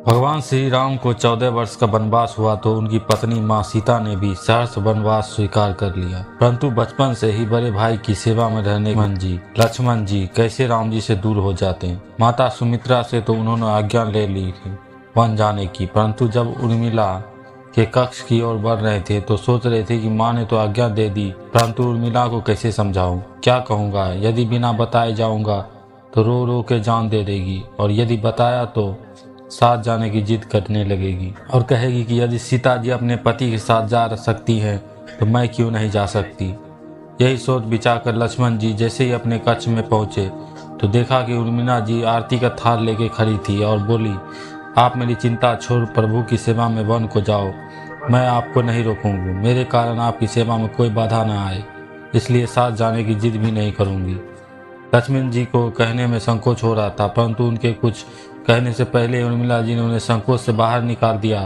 भगवान श्री राम को 14 वर्ष का वनवास हुआ तो उनकी पत्नी माँ सीता ने भी सहर्ष वनवास स्वीकार कर लिया। परंतु बचपन से ही बड़े भाई की सेवा में रहने लक्ष्मण जी कैसे राम जी से दूर हो जाते हैं। माता सुमित्रा से तो उन्होंने आज्ञा ले ली थी वन जाने की, परंतु जब उर्मिला के कक्ष की ओर बढ़ रहे थे तो सोच रहे थे कि माँ ने तो आज्ञा दे दी, परंतु उर्मिला को कैसे समझाऊं, क्या कहूँगा। यदि बिना बताए जाऊँगा तो रो रो के जान दे देगी, और यदि बताया तो साथ जाने की जिद करने लगेगी और कहेगी कि यदि सीता जी अपने पति के साथ जा सकती हैं तो मैं क्यों नहीं जा सकती। यही सोच विचार कर लक्ष्मण जी जैसे ही अपने कक्ष में पहुंचे तो देखा कि उर्मिला जी आरती का थाल लेके खड़ी थी और बोली, आप मेरी चिंता छोड़ प्रभु की सेवा में वन को जाओ, मैं आपको नहीं रोकूंगी। मेरे कारण आपकी सेवा में कोई बाधा न आए, इसलिए साथ जाने की जिद भी नहीं करूंगी। लक्ष्मण जी को कहने में संकोच हो रहा था, परंतु उनके कुछ कहने से पहले उर्मिला जी ने उन्हें संकोच से बाहर निकाल दिया।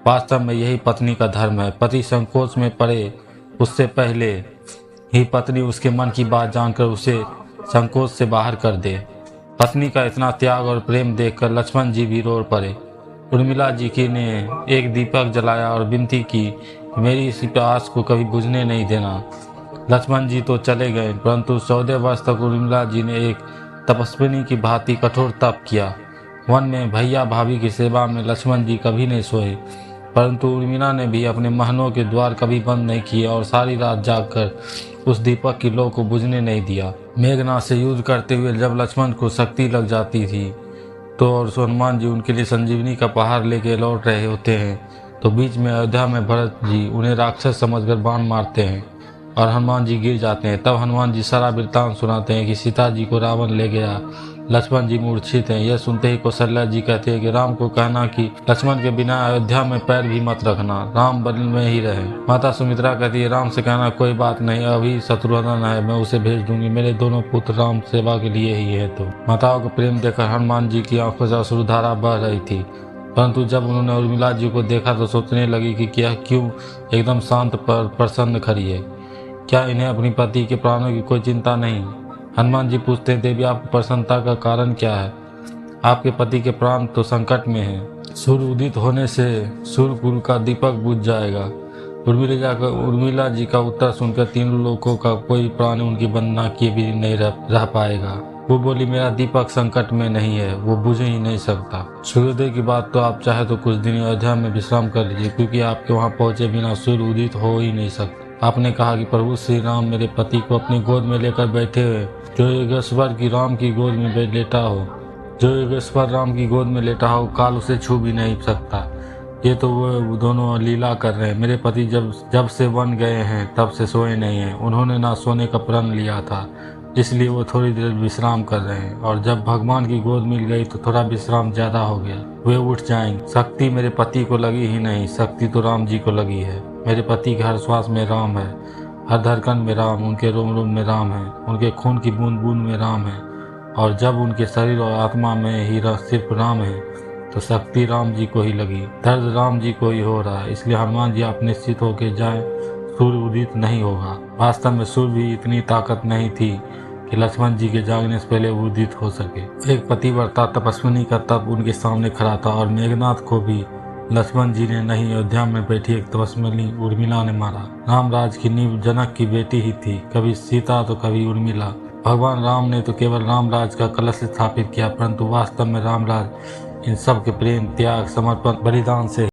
वास्तव में यही पत्नी का धर्म है, पति संकोच में पड़े उससे पहले ही पत्नी उसके मन की बात जानकर उसे संकोच से बाहर कर दे। पत्नी का इतना त्याग और प्रेम देखकर लक्ष्मण जी भी रो पड़े। उर्मिला जी की ने एक दीपक जलाया और विनती की, मेरी इस प्यास को कभी बुझने नहीं देना। लक्ष्मण जी तो चले गए, परंतु 14 वर्ष तक उर्मिला जी ने एक तपस्विनी की भांति कठोर तप किया। वन में भैया भाभी की सेवा में लक्ष्मण जी कभी नहीं सोए, परंतु उर्मिला ने भी अपने महलों के द्वार कभी बंद नहीं किए और सारी रात जागकर उस दीपक की लौ को बुझने नहीं दिया। मेघनाथ से युद्ध करते हुए जब लक्ष्मण को शक्ति लग जाती थी तो और हनुमान जी उनके लिए संजीवनी का पहाड़ लेके लौट रहे होते हैं तो बीच में अयोध्या में भरत जी उन्हें राक्षस समझकर बाण मारते हैं और हनुमान जी गिर जाते हैं। तब हनुमान जी सारा वृत्तांत सुनाते हैं कि सीता जी को रावण ले गया, लक्ष्मण जी मूर्छित हैं। यह सुनते ही कौशल्या जी कहते हैं कि राम को कहना कि लक्ष्मण के बिना अयोध्या में पैर भी मत रखना, राम वन में ही रहे। माता सुमित्रा कहती है, राम से कहना कोई बात नहीं, अभी शत्रुघ्न है, मैं उसे भेज दूंगी, मेरे दोनों पुत्र राम सेवा के लिए ही है। तो माताओं का प्रेम देखकर हनुमान जी की आंखों से अश्रुधारा बह रही थी, परंतु जब उन्होंने उर्मिला जी को देखा तो सोचने लगी कि क्या क्यों एकदम शांत पर प्रसन्न खड़ी है, क्या इन्हें अपनी पति के प्राणों की कोई चिंता नहीं। हनुमान जी पूछते हैं, देवी आपकी प्रसन्नता का कारण क्या है, आपके पति के प्राण तो संकट में हैं। सूर्य उदित होने से सूर्यकुल का दीपक बुझ जाएगा। उर्मिला जी का उत्तर सुनकर तीनों लोगों का कोई प्राण उनकी वंदना किए भी नहीं रह पाएगा। वो बोली, मेरा दीपक संकट में नहीं है, वो बुझ ही नहीं सकता। सूर्योदय की बात तो आप चाहे तो कुछ दिन अयोध्या में विश्राम कर लीजिए, क्योंकि आपके वहाँ पहुँचे बिना सूर्य उदित हो ही नहीं सकता। आपने कहा कि प्रभु श्री राम मेरे पति को अपनी गोद में लेकर बैठे हुए, जो योगेश्वर की राम की गोद में लेटा हो, जो योगेश्वर राम की गोद में लेटा हो, काल उसे छू भी नहीं सकता। ये तो वो दोनों लीला कर रहे हैं। मेरे पति जब से वन गए हैं तब से सोए नहीं हैं। उन्होंने ना सोने का प्रण लिया था, इसलिए वो थोड़ी देर विश्राम कर रहे हैं, और जब भगवान की गोद मिल गई तो थोड़ा विश्राम ज्यादा हो गया, वे उठ जाएंगे। शक्ति मेरे पति को लगी ही नहीं, शक्ति तो राम जी को लगी है। मेरे पति के हर श्वास में राम है, हर धड़कन में राम, उनके रोम रोम में राम है, उनके खून की बूंद बूंद में राम है, और जब उनके शरीर और आत्मा में ही सिर्फ राम है तो शक्ति राम जी को ही लगी, दर्द राम जी को ही हो रहा है। इसलिए हनुमान जी आप निश्चित होकर जाएं, सूर्य उदित नहीं होगा। वास्तव में सूर्य भी इतनी ताकत नहीं थी कि लक्ष्मण जी के जागने से पहले उदित हो सके। एक पतिव्रता तपस्विनी का तप उनके सामने खड़ा था, और मेघनाथ को भी लक्ष्मण जी ने नहीं, अयोध्या में बैठी एक तपस्विनी उर्मिला ने मारा। रामराज की नींव जनक की बेटी ही थी, कभी सीता तो कभी उर्मिला। भगवान राम ने तो केवल रामराज का कलश स्थापित किया, परंतु वास्तव में रामराज इन सब के प्रेम, त्याग, समर्पण, बलिदान से